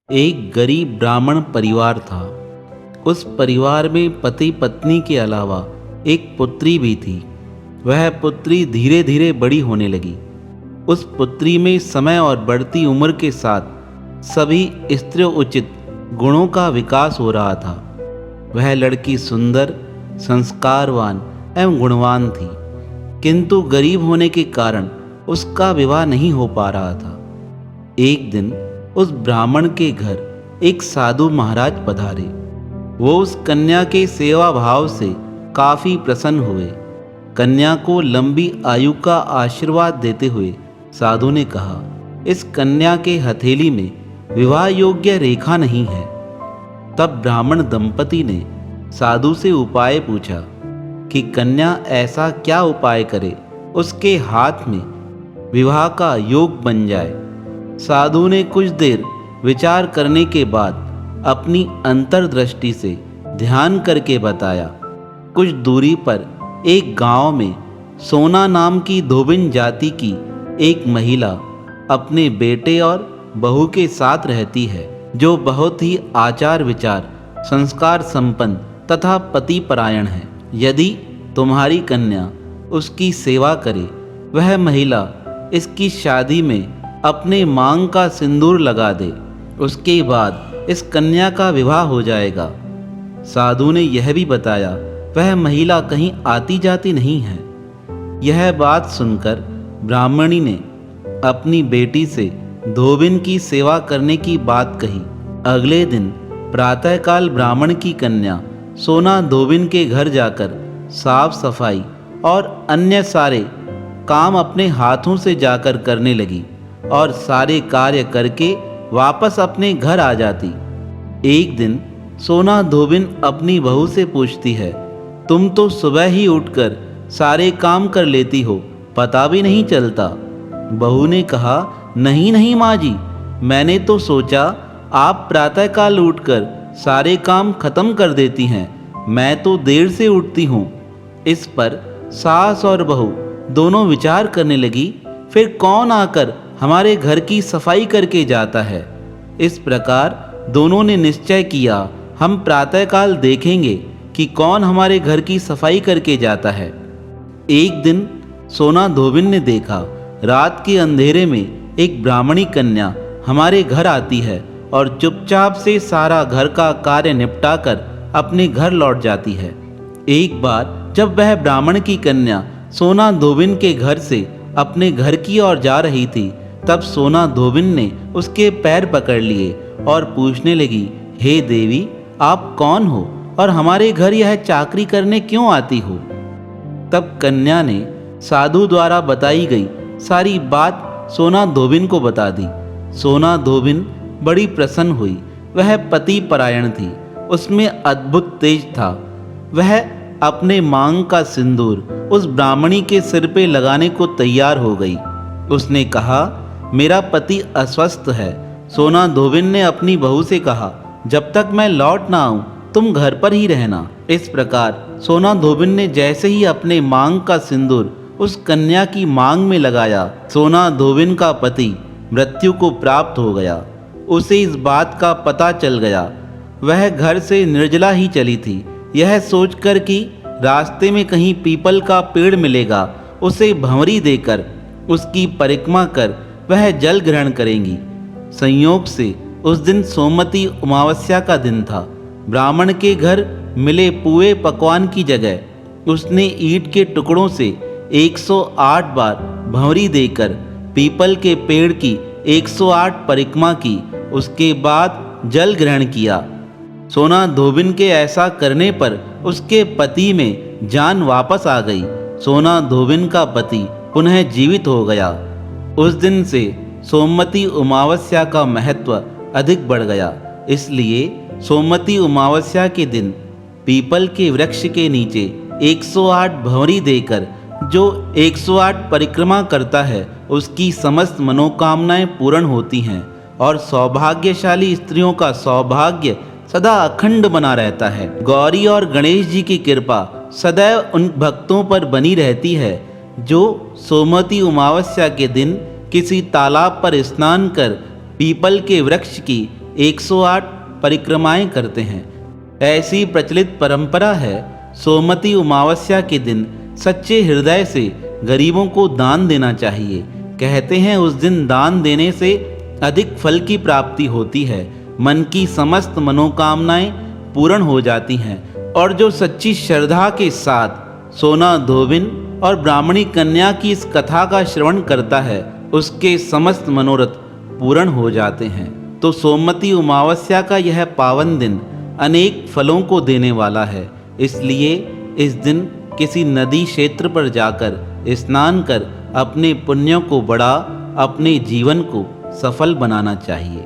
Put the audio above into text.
एक गरीब ब्राह्मण परिवार था। उस परिवार में पति पत्नी के अलावा एक पुत्री भी थी। वह पुत्री धीरे धीरे बड़ी होने लगी। उस पुत्री में समय और बढ़ती उम्र के साथ सभी स्त्रियोचित गुणों का विकास हो रहा था। वह लड़की सुंदर, संस्कारवान एवं गुणवान थी, किंतु गरीब होने के कारण उसका विवाह नहीं हो पा रहा था। एक दिन उस ब्राह्मण के घर एक साधु महाराज पधारे। वो उस कन्या के सेवा भाव से काफी प्रसन्न हुए। कन्या को लंबी आयु का आशीर्वाद देते हुए साधु ने कहा, इस कन्या के हथेली में विवाह योग्य रेखा नहीं है। तब ब्राह्मण दंपति ने साधु से उपाय पूछा कि कन्या ऐसा क्या उपाय करे उसके हाथ में विवाह का योग बन जाए। साधु ने कुछ देर विचार करने के बाद अपनी अंतर्दृष्टि से ध्यान करके बताया। कुछ दूरी पर एक गांव में सोना नाम की धोबिन जाति की एक महिला अपने बेटे और बहू के साथ रहती है, जो बहुत ही आचार विचार, संस्कार संपन्न तथा पतिपरायण है। यदि तुम्हारी कन्या उसकी सेवा करे, वह महिला इसकी शादी में अपने मांग का सिंदूर लगा दे, उसके बाद इस कन्या का विवाह हो जाएगा। साधु ने यह भी बताया, वह महिला कहीं आती जाती नहीं है। यह बात सुनकर ब्राह्मणी ने अपनी बेटी से धोबिन की सेवा करने की बात कही। अगले दिन प्रातःकाल ब्राह्मण की कन्या सोना धोबिन के घर जाकर साफ सफाई और अन्य सारे काम अपने हाथों से जाकर करने लगी और सारे कार्य करके वापस अपने घर आ जाती। एक दिन सोना धोबिन अपनी बहू से पूछती है, तुम तो सुबह ही उठकर सारे काम कर लेती हो, पता भी नहीं चलता। बहू ने कहा, नहीं नहीं माँ जी, मैंने तो सोचा आप प्रातःकाल उठकर सारे काम खत्म कर देती हैं, मैं तो देर से उठती हूँ। इस पर सास और बहू दोनों विचार करने लगी, फिर कौन आकर हमारे घर की सफाई करके जाता है। इस प्रकार दोनों ने निश्चय किया, हम प्रातःकाल देखेंगे कि कौन हमारे घर की सफाई करके जाता है। एक दिन सोना धोबिन ने देखा, रात के अंधेरे में एक ब्राह्मणी कन्या हमारे घर आती है और चुपचाप से सारा घर का कार्य निपटाकर अपने घर लौट जाती है। एक बार जब वह ब्राह्मण की कन्या सोना धोबिन के घर से अपने घर की ओर जा रही थी, तब सोना धोबिन ने उसके पैर पकड़ लिए और पूछने लगी, हे देवी, आप कौन हो और हमारे घर यह चाकरी करने क्यों आती हो। तब कन्या ने साधु द्वारा बताई गई सारी बात सोना धोबिन को बता दी। सोना धोबिन बड़ी प्रसन्न हुई। वह पति परायण थी, उसमें अद्भुत तेज था। वह अपने मांग का सिंदूर उस ब्राह्मणी के सिर पे लगाने को तैयार हो गई। उसने कहा, मेरा पति अस्वस्थ है। सोना धोबिन ने अपनी बहू से कहा, जब तक मैं लौट ना आऊं तुम घर पर ही रहना। इस प्रकार सोना धोबिन ने जैसे ही अपने मांग का सिंदूर उस कन्या की मांग में लगाया, सोना धोबिन का पति मृत्यु को प्राप्त हो गया। उसे इस बात का पता चल गया। वह घर से निर्जला ही चली थी। यह सोचकर कि रास्ते में कहीं पीपल का पेड़ मिलेगा, उसे भंवरी देकर उसकी परिक्रमा कर वह जल ग्रहण करेंगी। संयोग से उस दिन सोमवती अमावस्या का दिन था। ब्राह्मण के घर मिले पुए पकवान की जगह उसने ईंट के टुकड़ों से 108 बार भंवरी देकर पीपल के पेड़ की 108 परिक्रमा की। उसके बाद जल ग्रहण किया। सोना धोबिन के ऐसा करने पर उसके पति में जान वापस आ गई। सोना धोबिन का पति पुनः जीवित हो गया। उस दिन से सोमवती अमावस्या का महत्व अधिक बढ़ गया। इसलिए सोमवती अमावस्या के दिन पीपल के वृक्ष के नीचे 108 भंवरी देकर जो 108 परिक्रमा करता है, उसकी समस्त मनोकामनाएं पूर्ण होती हैं और सौभाग्यशाली स्त्रियों का सौभाग्य सदा अखंड बना रहता है। गौरी और गणेश जी की कृपा सदैव उन भक्तों पर बनी रहती है जो सोमवती अमावस्या के दिन किसी तालाब पर स्नान कर पीपल के वृक्ष की 108 परिक्रमाएं करते हैं। ऐसी प्रचलित परंपरा है। सोमवती अमावस्या के दिन सच्चे हृदय से गरीबों को दान देना चाहिए। कहते हैं उस दिन दान देने से अधिक फल की प्राप्ति होती है, मन की समस्त मनोकामनाएं पूर्ण हो जाती हैं और जो सच्ची श्रद्धा के साथ सोना धोबिन और ब्राह्मणी कन्या की इस कथा का श्रवण करता है उसके समस्त मनोरथ पूर्ण हो जाते हैं। तो सोमवती अमावस्या का यह पावन दिन अनेक फलों को देने वाला है, इसलिए इस दिन किसी नदी क्षेत्र पर जाकर स्नान कर अपने पुण्यों को बढ़ा अपने जीवन को सफल बनाना चाहिए।